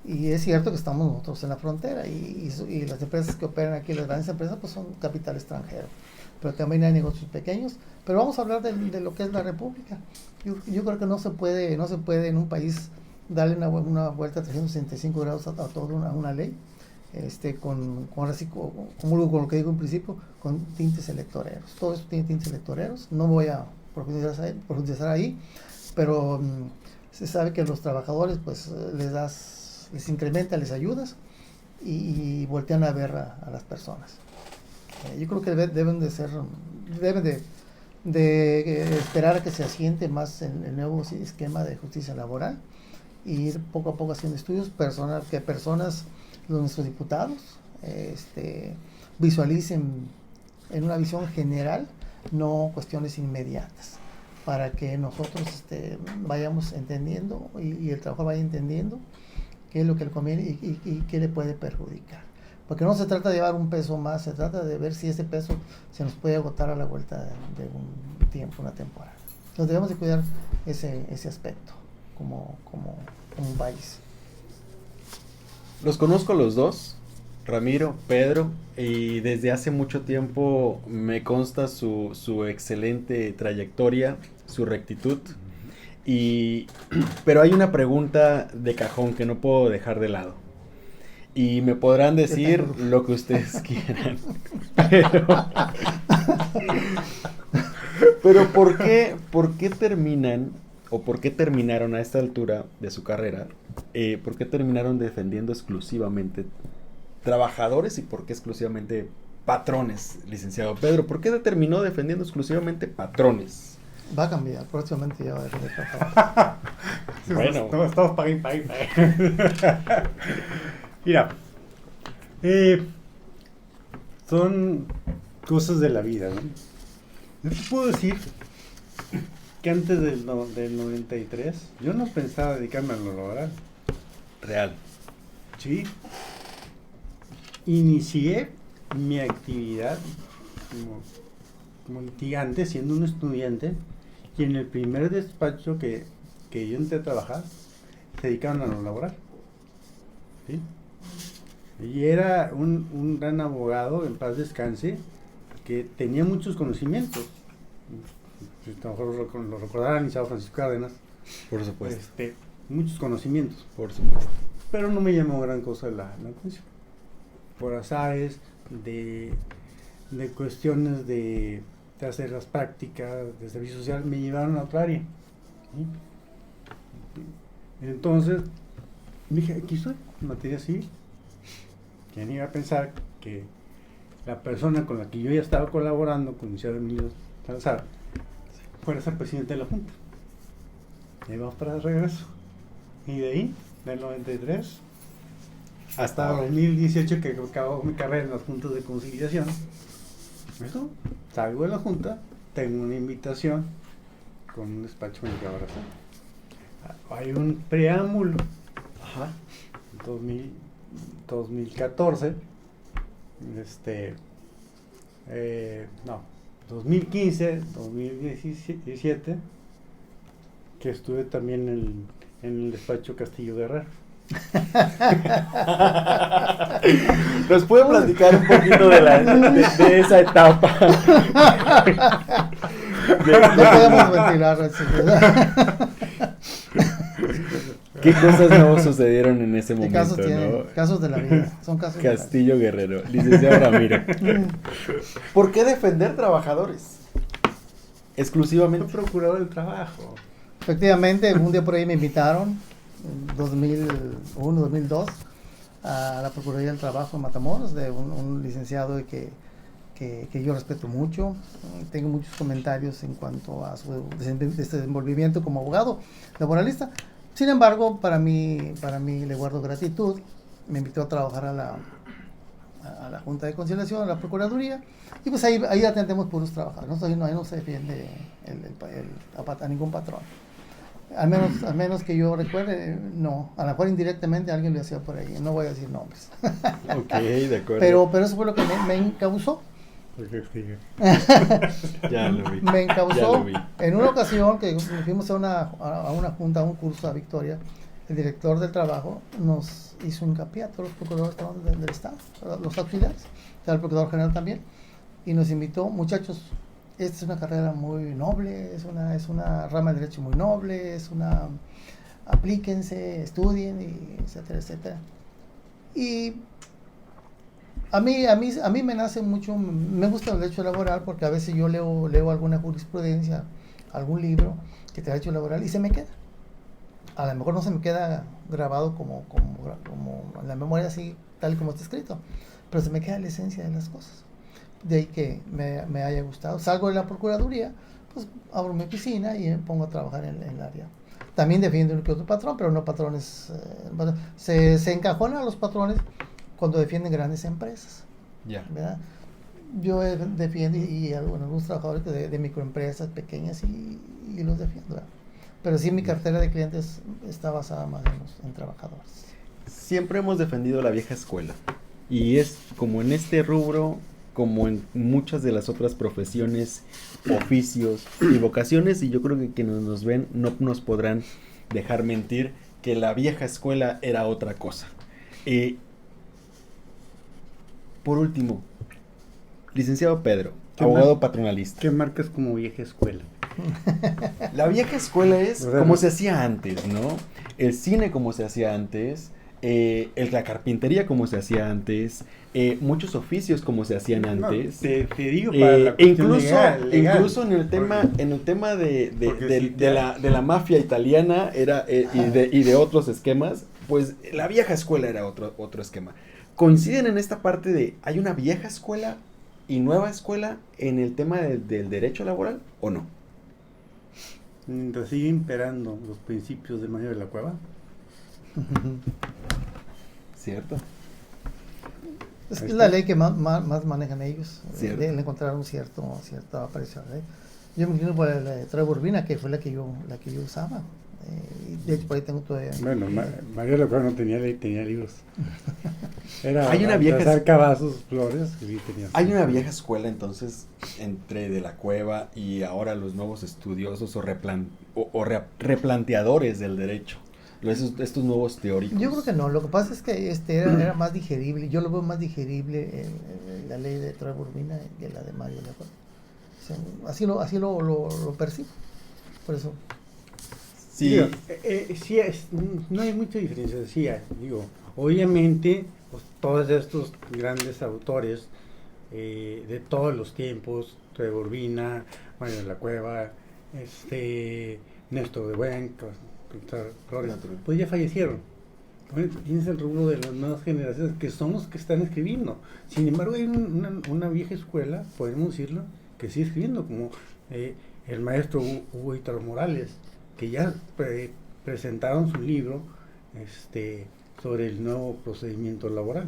B: Y es cierto que estamos nosotros en la frontera y las empresas que operan aquí, las grandes empresas, pues son capital extranjero, pero también hay negocios pequeños. Pero vamos a hablar de lo que es la República. Yo creo que no se puede en un país darle una vuelta a 365 grados a toda una ley, con lo que digo en principio, con tintes electoreros. Todo esto tiene tintes electoreros. No voy a profundizar ahí, pero se sabe que a los trabajadores pues les incrementa, les ayudas y voltean a ver a las personas. Yo creo que deben de esperar a que se asiente más el nuevo esquema de justicia laboral y ir poco a poco haciendo estudios, nuestros diputados visualicen en una visión general, no cuestiones inmediatas, para que nosotros vayamos entendiendo y el trabajador vaya entendiendo qué es lo que le conviene y qué le puede perjudicar. Porque no se trata de llevar un peso más, se trata de ver si ese peso se nos puede agotar a la vuelta de un tiempo, una temporada. Entonces debemos de cuidar ese aspecto como un país.
A: Los conozco los dos, Ramiro, Pedro, y desde hace mucho tiempo me consta su excelente trayectoria, su rectitud. Pero hay una pregunta de cajón que no puedo dejar de lado. Y me podrán decir lo que ustedes quieran. Pero ¿por qué terminan o por qué terminaron a esta altura de su carrera? ¿Por qué terminaron defendiendo exclusivamente trabajadores y por qué exclusivamente patrones, licenciado Pedro? ¿Por qué terminó defendiendo exclusivamente patrones?
B: Va a cambiar, próximamente ya va a defender trabajadores.
A: Bueno.
C: No, estamos pagando. Mira, son cosas de la vida, ¿no? Yo te puedo decir que antes del 93 yo no pensaba dedicarme a lo laboral.
A: Real.
C: Sí. Inicié mi actividad como litigante siendo un estudiante y en el primer despacho que yo entré a trabajar se dedicaban a lo laboral. ¿Sí? Y era un gran abogado, en paz descanse, que tenía muchos conocimientos. A lo mejor lo recordarán, licenciado Francisco Cárdenas.
A: Por supuesto.
C: Muchos conocimientos.
A: Por supuesto.
C: Pero no me llamó gran cosa la atención. Por azares, de cuestiones de hacer las prácticas de servicio social, me llevaron a otra área. ¿Sí? Entonces, dije, aquí estoy, en materia civil. ¿Quién iba a pensar que la persona con la que yo ya estaba colaborando, con el licenciado Emilio Salazar, fuera a ser presidente de la Junta? Y ahí vamos para el regreso. Y de ahí, del 93 hasta 2018, que acabó mi carrera en las juntas de conciliación, eso, salgo de la Junta, tengo una invitación con un despacho en el que ahora estoy. Hay un preámbulo.
A: Ajá.
C: 2014, 2015, 2017, que estuve también en el despacho Castillo Guerrero.
A: ¿Nos puede platicar un poquito de esa etapa?
B: No podemos ventilar eso, ¿verdad?
A: ¿Qué cosas nuevas sucedieron en ese momento?
B: Casos,
A: ¿no?
B: casos de la vida, son casos
A: Castillo Guerrero, licenciado Ramiro. ¿Por qué defender trabajadores? Exclusivamente.
C: Fue procurador del trabajo.
B: Efectivamente, un día por ahí me invitaron, en 2001, 2002, a la Procuraduría del Trabajo en Matamoros, de un licenciado que yo respeto mucho. Tengo muchos comentarios en cuanto a su desenvolvimiento como abogado laboralista. Sin embargo, para mí le guardo gratitud. Me invitó a trabajar a la Junta de Conciliación, a la Procuraduría, y pues ahí atendemos puros trabajadores. Ahí no se defiende a ningún patrón. Al menos que yo recuerde, no. A lo mejor indirectamente alguien lo hacía por ahí. No voy a decir nombres.
A: Ok, de acuerdo.
B: Pero eso fue lo que me encausó.
A: Ya lo vi.
B: Me encausó.
A: Ya lo vi.
B: En una ocasión que fuimos a una junta, a un curso a Victoria, el director del trabajo nos hizo hincapié a todos los procuradores del Estado, los auxiliares, el procurador general también, y nos invitó: muchachos, esta es una carrera muy noble, es una rama de derecho muy noble, aplíquense, estudien, y etcétera, etcétera. Y a mí me nace mucho, me gusta el derecho laboral, porque a veces yo leo alguna jurisprudencia, algún libro que te ha hecho laboral y se me queda. A lo mejor no se me queda grabado como en la memoria, así tal como está escrito, pero se me queda la esencia de las cosas. De ahí que me haya gustado. Salgo de la Procuraduría, pues abro mi oficina y me pongo a trabajar en el área. También defiendo uno que otro patrón, pero no patrones. Se encajonan a los patrones cuando defienden grandes empresas.
A: Ya.
B: ¿Verdad? Yo defiendo y algunos trabajadores de microempresas pequeñas y los defiendo, ¿verdad? Pero sí, mi cartera de clientes está basada más en trabajadores.
A: Siempre hemos defendido la vieja escuela. Y es como en este rubro, como en muchas de las otras profesiones, oficios y vocaciones, y yo creo que quienes nos ven no nos podrán dejar mentir que la vieja escuela era otra cosa. Por último, licenciado Pedro, abogado patronalista.
C: ¿Qué marcas como vieja escuela?
A: La vieja escuela es
C: O sea,
A: como se hacía antes, ¿no? El cine como se hacía antes, la carpintería como se hacía antes, muchos oficios como se hacían
C: No,
A: antes.
C: te digo para la cuestión
A: Incluso,
C: legal.
A: incluso en el tema,
C: Porque si te-
A: de la mafia italiana y de otros esquemas, pues la vieja escuela era otro esquema. ¿Coinciden en esta parte de hay una vieja escuela y nueva escuela en el tema del derecho laboral o no?
C: Mientras sigue imperando los principios de Mario de la Cueva,
A: ¿Cierto?
B: Es
C: Ahí
B: la
C: está.
B: ley que más manejan ellos.
A: Cierto.
B: Deben encontrar cierta aparición. Yo me inclino por la de Trevor Urbina, que fue la que yo usaba. Y de hecho, por ahí tengo todavía.
C: bueno, Mario de la Cueva no tenía ley, tenía libros. Era
A: Hay una vieja-
C: Baltasar Cavazos Flores, que sí tenía.
A: Hay una vieja escuela entonces entre de la cueva y ahora los nuevos estudiosos o replanteadores del derecho, estos nuevos teóricos.
B: Yo creo que no. Lo que pasa es que era más digerible. Yo lo veo más digerible la ley de Trevor Urbina que la de Mario de la Cueva. O sea, así lo percibo. Por eso.
A: Sí,
C: Digo, sí no hay mucha diferencia, sí hay, digo, obviamente pues, todos estos grandes autores de todos los tiempos, Trevor Urbina, Mario de la Cueva, Néstor de Buen, Flores, pues ya fallecieron. Bueno, tienes el rubro de las nuevas generaciones que son los que están escribiendo. Sin embargo, hay una vieja escuela, podemos decirlo, que sigue escribiendo, como el maestro Hugo Italo Morales, que ya presentaron su libro sobre el nuevo procedimiento laboral,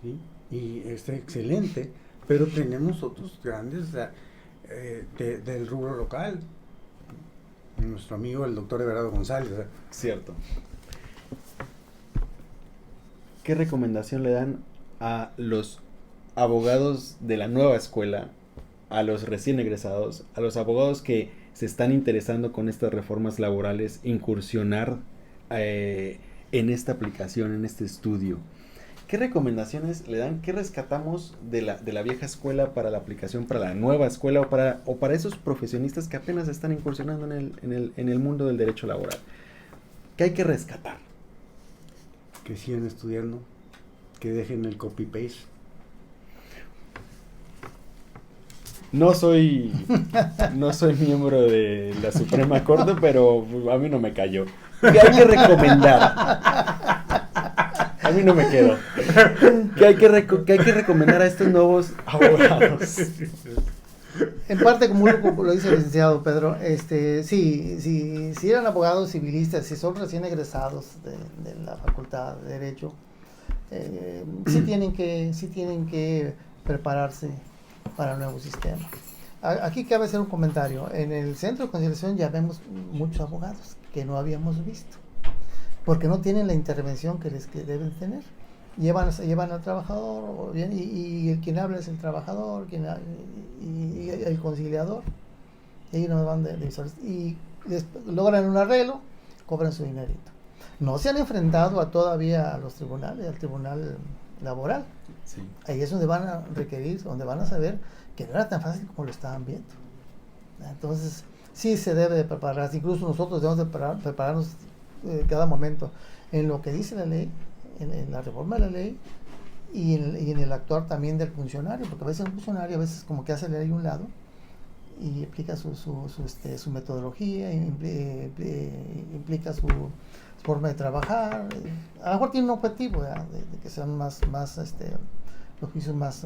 C: ¿sí? Y es excelente, pero tenemos otros grandes del rubro local, nuestro amigo el doctor Everardo González.
A: cierto. ¿Qué recomendación le dan a los abogados de la nueva escuela, a los recién egresados, a los abogados que se están interesando con estas reformas laborales, incursionar en esta aplicación, en este estudio? ¿Qué recomendaciones le dan? ¿Qué rescatamos de la vieja escuela para la aplicación para la nueva escuela o para esos profesionistas que apenas están incursionando en el mundo del derecho laboral? ¿Qué hay que rescatar?
C: Que sigan estudiando, que dejen el copy-paste.
A: No soy miembro de la Suprema Corte, pero a mí no me cayó. ¿Qué hay que recomendar? A mí no me quedó. ¿Qué hay que recomendar a estos nuevos abogados?
B: En parte, como lo dice el licenciado Pedro, si eran abogados civilistas, si son recién egresados de la Facultad de Derecho, sí tienen que prepararse para el nuevo sistema. Aquí cabe hacer un comentario. En el Centro de Conciliación ya vemos muchos abogados que no habíamos visto, porque no tienen la intervención que deben tener. Llevan al trabajador o bien, y el quien habla es el trabajador y el conciliador, y ahí nos van de visores, y logran un arreglo, cobran su dinerito. No se han enfrentado todavía a los tribunales, al tribunal laboral.
A: Sí.
B: Ahí es donde van a requerir, donde van a saber que no era tan fácil como lo estaban viendo. Entonces sí se debe de prepararse. Incluso nosotros debemos de prepararnos cada momento en lo que dice la ley, en la reforma de la ley y en el actuar también del funcionario, porque a veces un funcionario como que hace la ley a un lado y implica su metodología, implica su forma de trabajar. A lo mejor tiene un objetivo de que sean los juicios más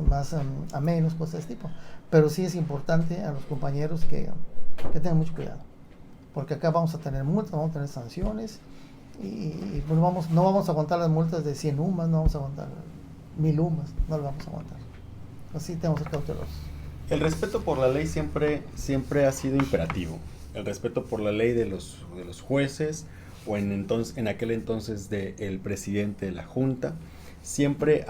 B: amenos, cosas de ese tipo, pero sí es importante a los compañeros que tengan mucho cuidado, porque acá vamos a tener multas, vamos a tener sanciones, y pues no vamos a aguantar las multas de 100 UMAS, no vamos a aguantar 1000 UMAS, no lo vamos a aguantar. Así tenemos que ser cautelosos.
A: El respeto por la ley siempre ha sido imperativo. El respeto por la ley de los jueces o en aquel entonces del presidente de la Junta siempre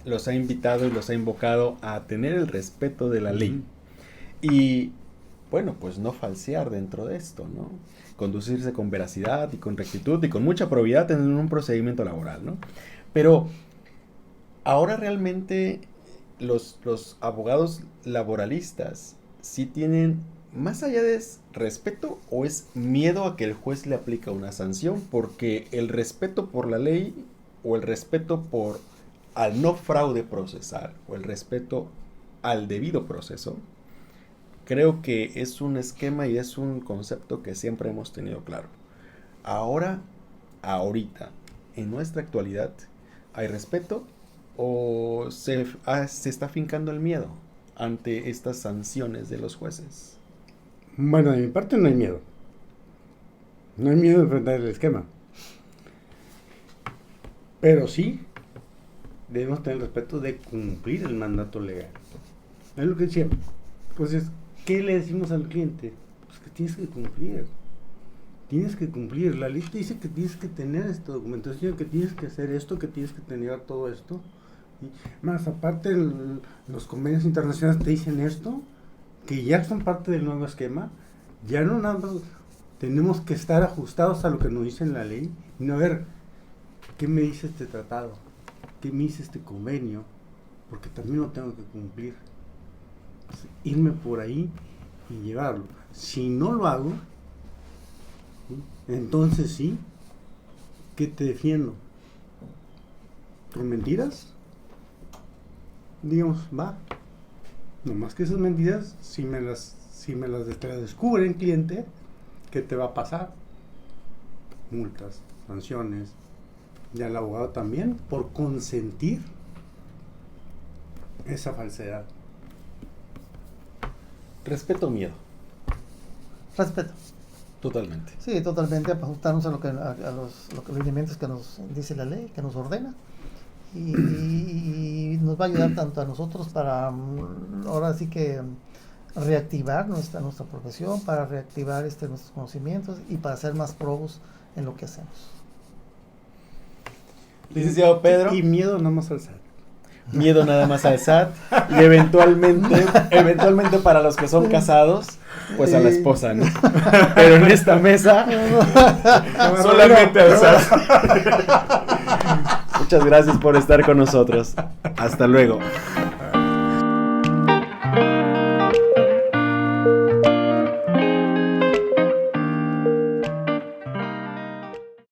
A: los ha invitado y los ha invocado a tener el respeto de la ley. Y bueno, pues no falsear dentro de esto, ¿no? Conducirse con veracidad y con rectitud y con mucha probidad en un procedimiento laboral, ¿no? Pero ahora realmente los abogados laboralistas sí tienen más allá de respeto o es miedo a que el juez le aplique una sanción, porque el respeto por la ley o el respeto por al no fraude procesal o el respeto al debido proceso, creo que es un esquema y es un concepto que siempre hemos tenido claro. Ahorita, en nuestra actualidad, ¿hay respeto o se está fincando el miedo ante estas sanciones de los jueces?
C: Bueno, de mi parte no hay miedo. No hay miedo de enfrentar el esquema. Pero sí debemos tener el respeto de cumplir el mandato legal. Es lo que decía. Pues es, ¿qué le decimos al cliente? Pues que tienes que cumplir. Tienes que cumplir. La ley te dice que tienes que tener esta documentación, que tienes que hacer esto, que tienes que tener todo esto. ¿Sí? Más aparte, los convenios internacionales te dicen esto, que ya son parte del nuevo esquema. Ya no nada más tenemos que estar ajustados a lo que nos dice la ley, y no ver qué me dice este tratado, qué me dice este convenio, porque también lo tengo que cumplir. Irme por ahí y llevarlo. Si no lo hago, ¿sí? Entonces sí, ¿qué te defiendo? ¿Con mentiras? Digamos, va. Nomás que esas mentiras, si me las te las descubre el cliente, ¿qué te va a pasar? Multas, sanciones, y al abogado también, por consentir esa falsedad.
A: ¿Respeto o miedo?
B: Respeto.
A: Totalmente.
B: Sí, totalmente, para ajustarnos a los lineamientos que nos dice la ley, que nos ordena. Y nos va a ayudar tanto a nosotros para ahora sí que reactivar nuestra profesión, para reactivar nuestros conocimientos y para ser más probos en lo que hacemos.
A: Licenciado Pedro.
C: Y miedo nada más al SAT.
A: Miedo nada más al SAT y eventualmente para los que son casados, pues a la esposa, ¿no? Pero en esta mesa solamente al SAT. Muchas gracias por estar con nosotros. Hasta luego.